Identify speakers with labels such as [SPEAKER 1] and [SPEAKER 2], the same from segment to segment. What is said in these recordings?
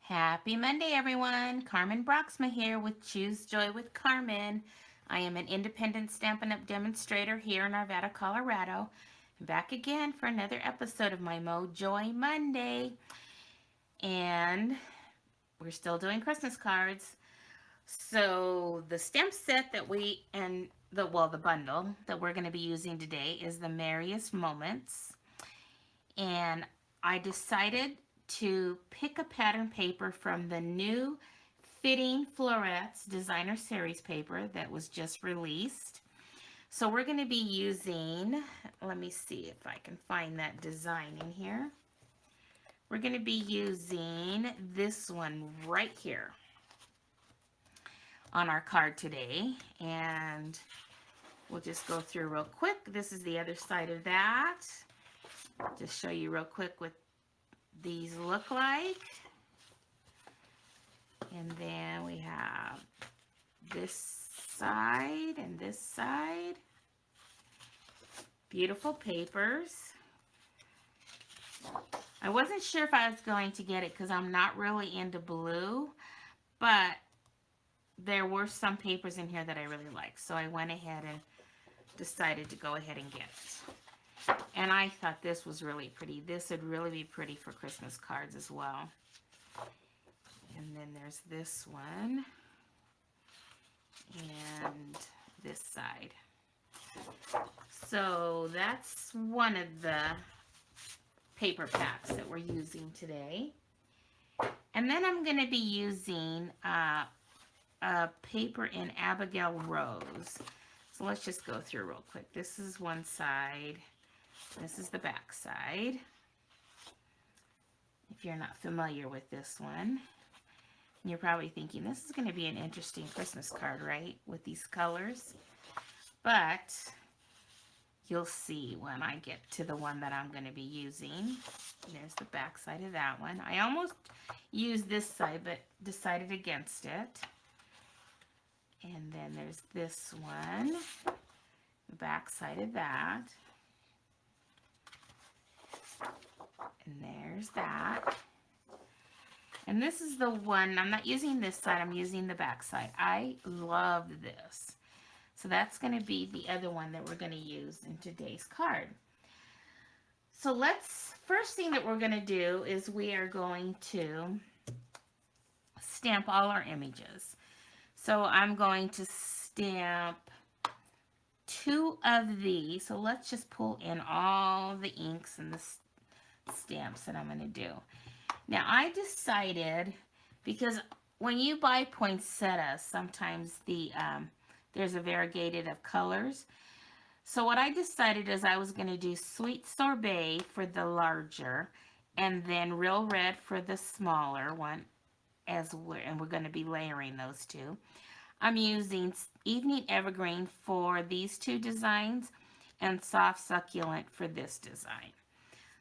[SPEAKER 1] Happy Monday, everyone. Carmen Broxma here with Choose Joy with Carmen. I am an independent Stampin' Up! Demonstrator here in Arvada, Colorado. I'm back again for another episode of my Mo Joy Monday. And we're still doing Christmas cards. So the stamp set that the bundle that we're going to be using today is the Merriest Moments. And I decided to pick a pattern paper from the new Fitting Florets Designer Series paper that was just released. So we're going to be using, let me see if I can find that design in here. We're going to be using this one right here on our card today. And we'll just go through real quick. This is the other side of that. Just show you real quick what these look like. And then we have this side and this side. Beautiful papers. I wasn't sure if I was going to get it because I'm not really into blue, but there were some papers in here that I really like. So I went ahead and decided to go ahead and get it. And I thought this was really pretty. This would really be pretty for Christmas cards as well. And then there's this one. And this side. So that's one of the paper packs that we're using today. And then I'm going to be using a paper in Abigail Rose. So let's just go through real quick. This is one side. This is the back side. If you're not familiar with this one, you're probably thinking this is going to be an interesting Christmas card, right? With these colors. But you'll see when I get to the one that I'm going to be using. There's the back side of that one. I almost used this side, but decided against it. And then there's this one, the back side of that. And there's that. And this is the one, I'm not using this side, I'm using the back side. I love this. So that's going to be the other one that we're going to use in today's card. So first thing that we're going to do is we are going to stamp all our images. So I'm going to stamp 2 of these. So let's just pull in all the inks and the stamps that I'm going to do. Now I decided, because when you buy poinsettias, sometimes there's a variegated of colors. So what I decided is I was going to do Sweet Sorbet for the larger, and then Real Red for the smaller one, and we're going to be layering those two. I'm using Evening Evergreen for these 2 designs and Soft Succulent for this design.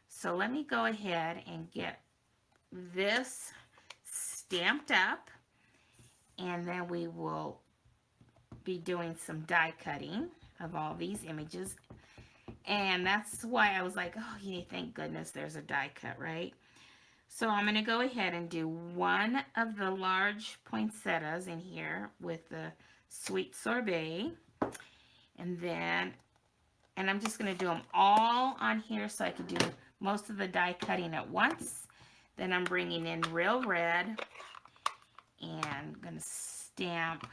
[SPEAKER 1] So let me go ahead and get this stamped up, and then we will be doing some die cutting of all these images. And that's why I was like, oh yeah, thank goodness there's a die cut, right? So I'm going to go ahead and do one of the large poinsettias in here with the Sweet Sorbet. And I'm just going to do them all on here so I can do most of the die cutting at once. Then I'm bringing in Real Red and I'm going to stamp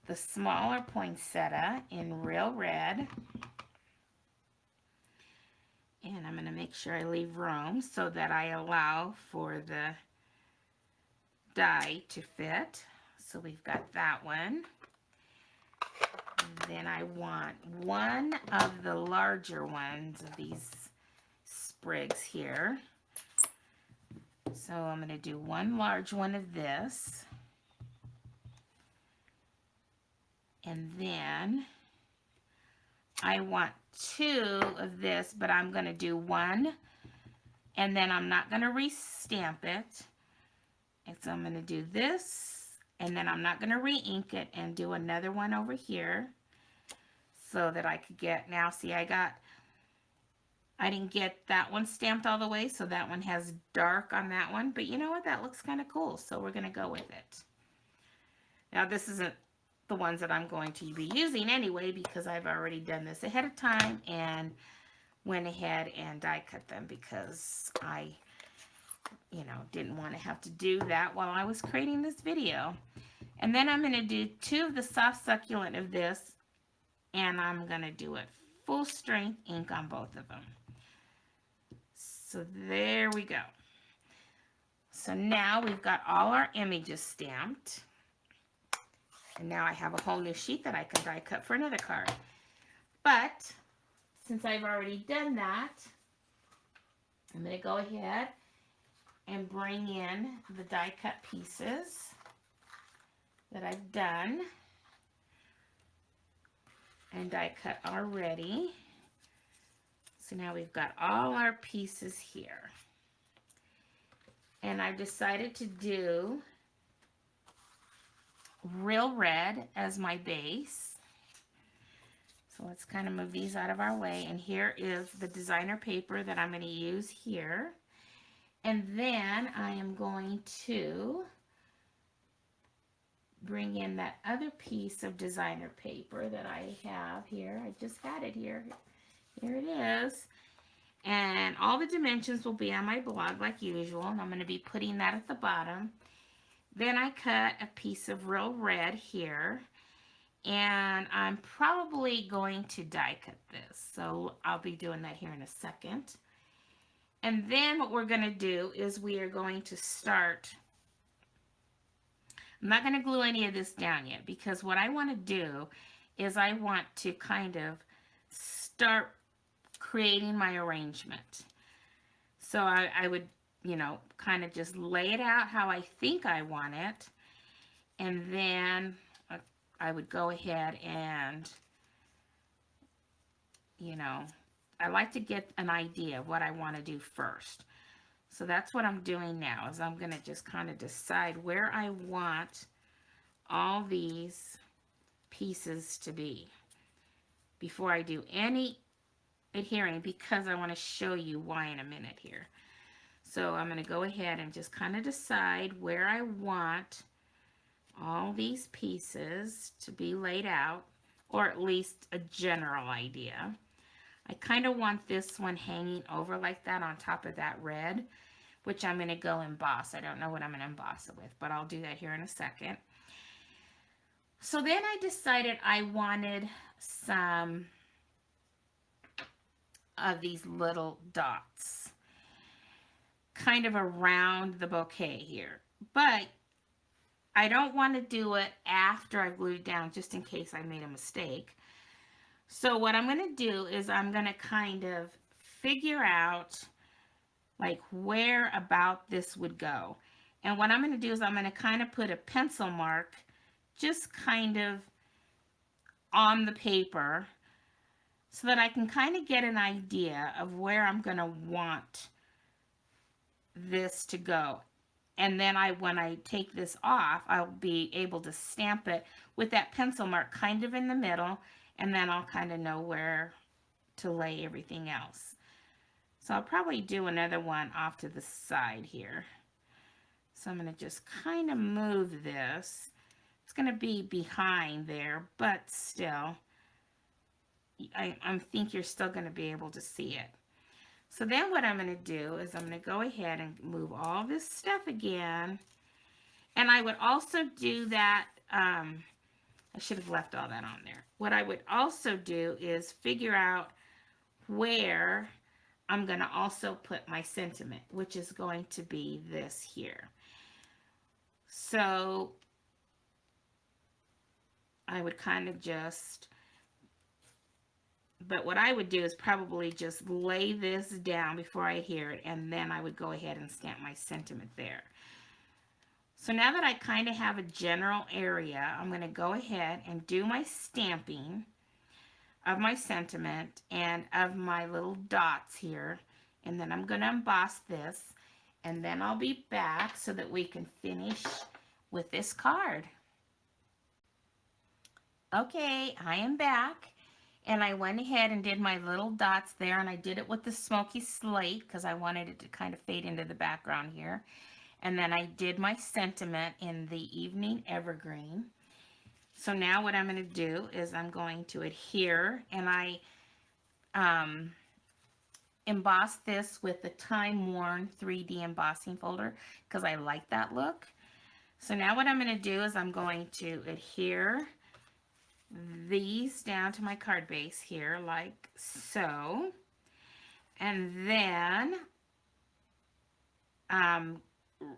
[SPEAKER 1] the smaller poinsettia in Real Red. And I'm going to make sure I leave room so that I allow for the die to fit. So we've got that one. And then I want one of the larger ones of these sprigs here. So I'm going to do one large one of this. And then I want 2 of this, but I'm going to do 1. And then I'm not going to re-stamp it. And so I'm going to do this. And then I'm not going to re-ink it and do another one over here. So that I could get, now see I got I didn't get that one stamped all the way, so that one has dark on that one. But you know what? That looks kind of cool, so we're going to go with it. Now, this isn't the ones that I'm going to be using anyway because I've already done this ahead of time and went ahead and die cut them because I, didn't want to have to do that while I was creating this video. And then I'm going to do 2 of the soft succulent of this, and I'm going to do it full strength ink on both of them. So there we go. So now we've got all our images stamped. And now I have a whole new sheet that I can die cut for another card. But since I've already done that, I'm going to go ahead and bring in the die cut pieces that I've done and die cut already. So now we've got all our pieces here. And I've decided to do Real Red as my base. So let's kind of move these out of our way. And here is the designer paper that I'm going to use here. And then I am going to bring in that other piece of designer paper that I have here. I just had it here. Here it is. And all the dimensions will be on my blog like usual. And I'm going to be putting that at the bottom. Then I cut a piece of Real Red here. And I'm probably going to die cut this. So I'll be doing that here in a second. And then what we're going to do is we are going to start. I'm not going to glue any of this down yet because what I want to do is I want to kind of start creating my arrangement. So I would, kind of just lay it out how I think I want it. And then I would go ahead and, I like to get an idea of what I want to do first. So that's what I'm doing now, is I'm going to just kind of decide where I want all these pieces to be before I do any adhering, because I want to show you why in a minute here. So I'm going to go ahead and just kind of decide where I want all these pieces to be laid out, or at least a general idea. I kind of want this one hanging over like that on top of that red, which I'm going to go emboss. I don't know what I'm going to emboss it with, but I'll do that here in a second. So then I decided I wanted some of these little dots kind of around the bouquet here, but I don't want to do it after I've glued it down just in case I made a mistake. So what I'm going to do is I'm going to kind of figure out like where about this would go. And what I'm going to do is I'm going to kind of put a pencil mark just kind of on the paper so that I can kind of get an idea of where I'm going to want this to go. And then when I take this off, I'll be able to stamp it with that pencil mark kind of in the middle, and then I'll kind of know where to lay everything else. So I'll probably do another one off to the side here. So I'm going to just kind of move this. It's going to be behind there, but still, I think you're still going to be able to see it. So then what I'm going to do is I'm going to go ahead and move all this stuff again. And I would also do that, I should have left all that on there. What I would also do is figure out where I'm going to also put my sentiment, which is going to be this here. So I would kind of just, but what I would do is probably just lay this down before I adhere it, and then I would go ahead and stamp my sentiment there. So now that I kind of have a general area, I'm going to go ahead and do my stamping of my sentiment and of my little dots here. And then I'm going to emboss this, and then I'll be back so that we can finish with this card. Okay, I am back. And I went ahead and did my little dots there, and I did it with the smoky slate because I wanted it to kind of fade into the background here. And then I did my sentiment in the evening evergreen. So now what I'm going to do is I'm going to adhere, and I um, embossed this with the Time Worn 3D embossing folder because I like that look. So now what I'm going to do is I'm going to adhere these down to my card base here like so. And then,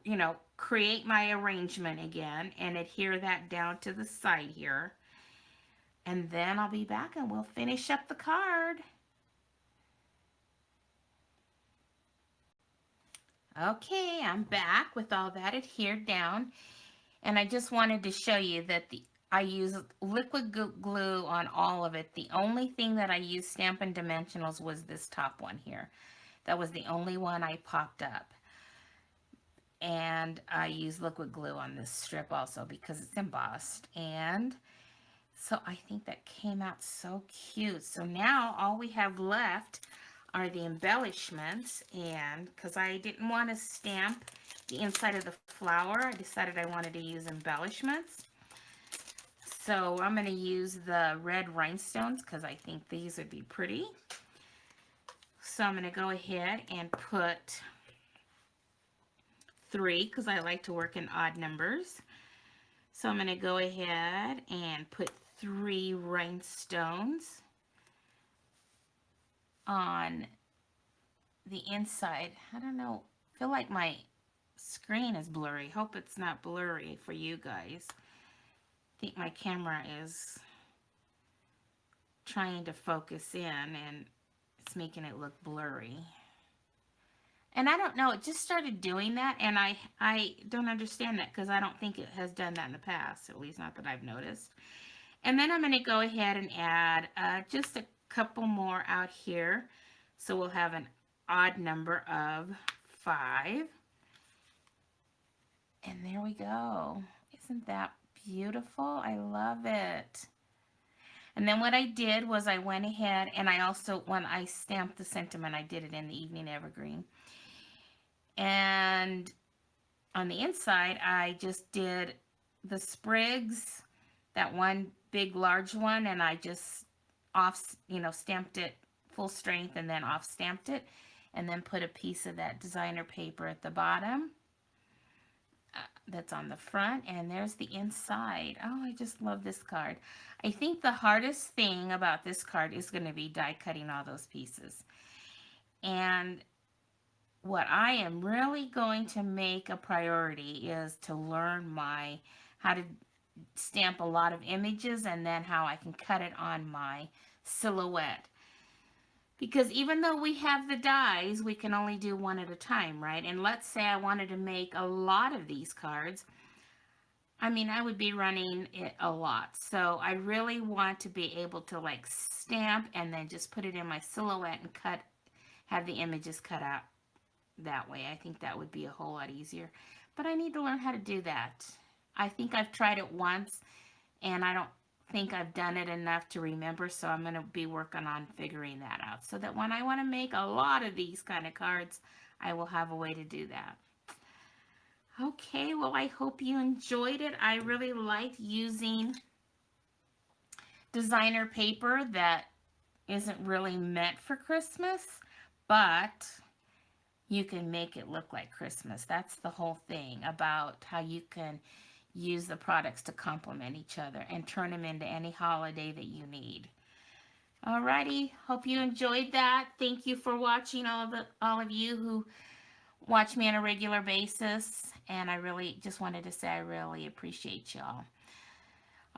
[SPEAKER 1] you know, create my arrangement again and adhere that down to the side here. And then I'll be back and we'll finish up the card. Okay, I'm back with all that adhered down. And I just wanted to show you that I use liquid glue on all of it. The only thing that I used Stampin' Dimensionals was this top one here. That was the only one I popped up. And I use liquid glue on this strip also because it's embossed. And so I think that came out so cute. So now all we have left are the embellishments. And because I didn't want to stamp the inside of the flower, I decided I wanted to use embellishments. So I'm going to use the red rhinestones because I think these would be pretty. So I'm going to go ahead and put 3 because I like to work in odd numbers. So I'm going to go ahead and put 3 rhinestones on the inside. I don't know, I feel like my screen is blurry. Hope it's not blurry for you guys. I think my camera is trying to focus in and it's making it look blurry. And I don't know, it just started doing that, and I don't understand that because I don't think it has done that in the past, at least not that I've noticed. And then I'm going to go ahead and add just a couple more out here. So we'll have an odd number of 5. And there we go. Isn't that beautiful? I love it. And then what I did was I went ahead and I also, when I stamped the sentiment, I did it in the evening evergreen. And on the inside, I just did the sprigs, that one big large one, and I just stamped it full strength and then off stamped it, and then put a piece of that designer paper at the bottom. That's on the front, and there's the inside. Oh, I just love this card. I think the hardest thing about this card is going to be die cutting all those pieces. And what I am really going to make a priority is to learn how to stamp a lot of images and then how I can cut it on my silhouette. Because even though we have the dies, we can only do one at a time, right? And let's say I wanted to make a lot of these cards. I mean, I would be running it a lot. So I really want to be able to like stamp and then just put it in my silhouette and have the images cut out that way. I think that would be a whole lot easier. But I need to learn how to do that. I think I've tried it once and I don't think I've done it enough to remember, so I'm going to be working on figuring that out so that when I want to make a lot of these kind of cards, I will have a way to do that. Okay, well, I hope you enjoyed it. I really liked using designer paper that isn't really meant for Christmas, but you can make it look like Christmas. That's the whole thing about how you can use the products to complement each other and turn them into any holiday that you need. Alrighty, hope you enjoyed that. Thank you for watching, all of you who watch me on a regular basis, and I really just wanted to say I really appreciate y'all.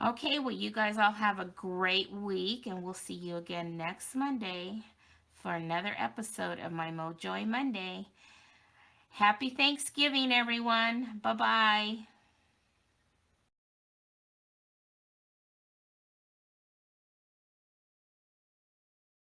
[SPEAKER 1] Okay, well, you guys all have a great week, and we'll see you again next Monday for another episode of my Mojoy Monday. Happy Thanksgiving, everyone. Bye-bye.